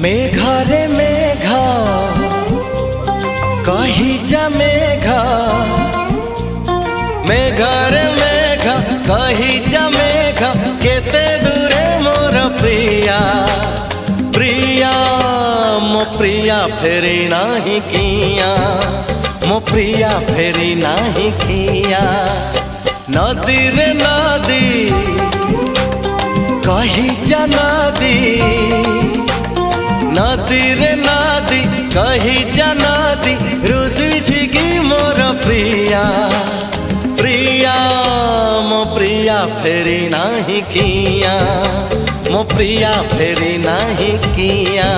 मेघरे मेघ कही जा मेघ, मेघरे मेघ कही जा मेघ, केते दूरे मोर प्रिया प्रिया मो प्रिया फेरी नाही किया, मो प्रिया फेरी नाही किया। नदी रे नदी कही जा नदी, नदी रे नदी कही जा नदी, रुसी की मोर प्रिया प्रिया मो प्रिया फेरी नाही किया, मो प्रिया फेरी नाही किया।